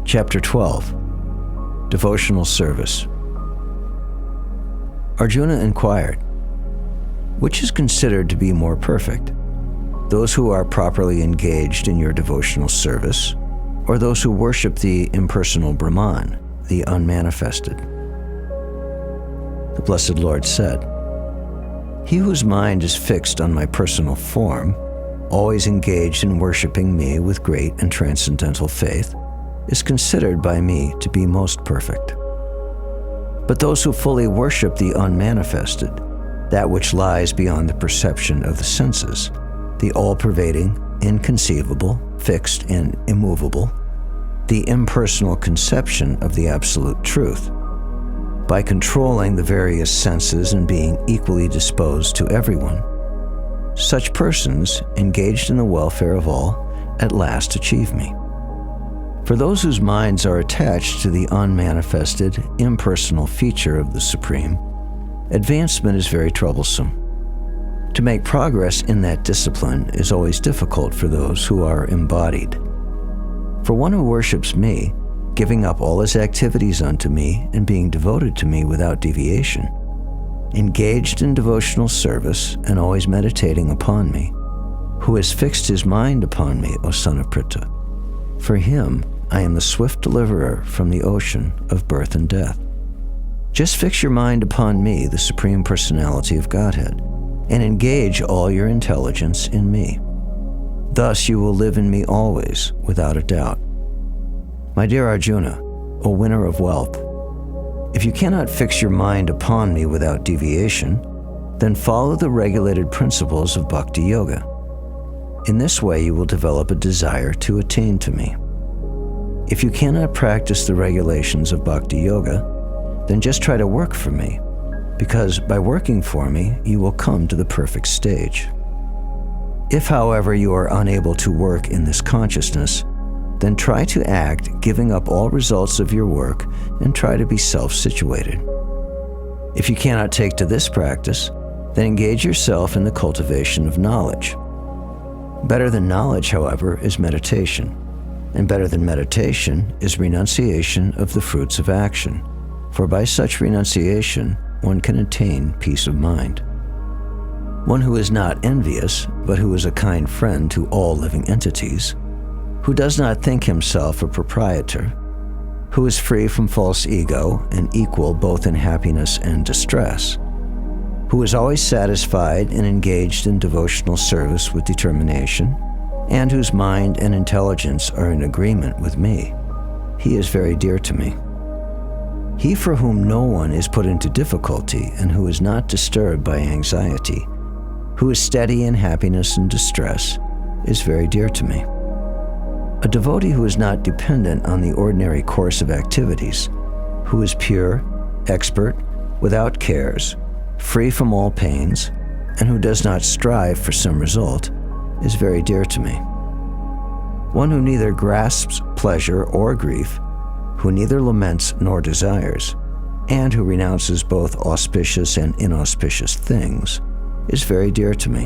Chapter 12. Devotional Service. Arjuna inquired, which is considered to be more perfect, those who are properly engaged in your devotional service, or those who worship the impersonal Brahman, the unmanifested? The Blessed Lord said, he whose mind is fixed on my personal form, always engaged in worshiping me with great and transcendental faith, is considered by me to be most perfect. But those who fully worship the unmanifested, that which lies beyond the perception of the senses, the all-pervading, inconceivable, fixed, and immovable, the impersonal conception of the absolute truth, by controlling the various senses and being equally disposed to everyone, such persons, engaged in the welfare of all, at last achieve me. For those whose minds are attached to the unmanifested, impersonal feature of the Supreme, advancement is very troublesome. To make progress in that discipline is always difficult for those who are embodied. For one who worships me, giving up all his activities unto me and being devoted to me without deviation, engaged in devotional service and always meditating upon me, who has fixed his mind upon me, O son of Pritha, for him I am the swift deliverer from the ocean of birth and death. Just fix your mind upon me, the Supreme Personality of Godhead, and engage all your intelligence in me. Thus you will live in me always, without a doubt. My dear Arjuna, O winner of wealth, if you cannot fix your mind upon me without deviation, then follow the regulated principles of Bhakti Yoga. In this way you will develop a desire to attain to me. If you cannot practice the regulations of Bhakti Yoga, then just try to work for me, because by working for me, you will come to the perfect stage. If, however, you are unable to work in this consciousness, then try to act, giving up all results of your work, and try to be self-situated. If you cannot take to this practice, then engage yourself in the cultivation of knowledge. Better than knowledge, however, is meditation, and better than meditation is renunciation of the fruits of action, for by such renunciation one can attain peace of mind. One who is not envious, but who is a kind friend to all living entities, who does not think himself a proprietor, who is free from false ego and equal both in happiness and distress, who is always satisfied and engaged in devotional service with determination, and whose mind and intelligence are in agreement with me, he is very dear to me. He for whom no one is put into difficulty and who is not disturbed by anxiety, who is steady in happiness and distress, is very dear to me. A devotee who is not dependent on the ordinary course of activities, who is pure, expert, without cares, free from all pains, and who does not strive for some result, is very dear to me. One who neither grasps pleasure or grief, who neither laments nor desires, and who renounces both auspicious and inauspicious things, is very dear to me.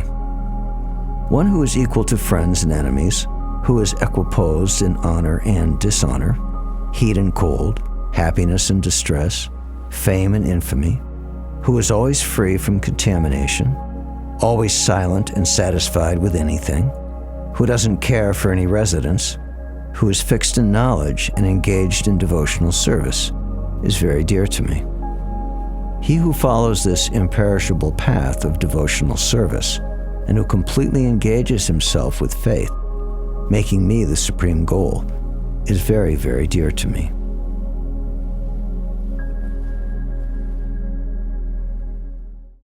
One who is equal to friends and enemies, who is equiposed in honor and dishonor, heat and cold, happiness and distress, fame and infamy, who is always free from contamination, always silent and satisfied with anything, who doesn't care for any residence, who is fixed in knowledge and engaged in devotional service, is very dear to me. He who follows this imperishable path of devotional service and who completely engages himself with faith, making me the supreme goal, is very, very dear to me.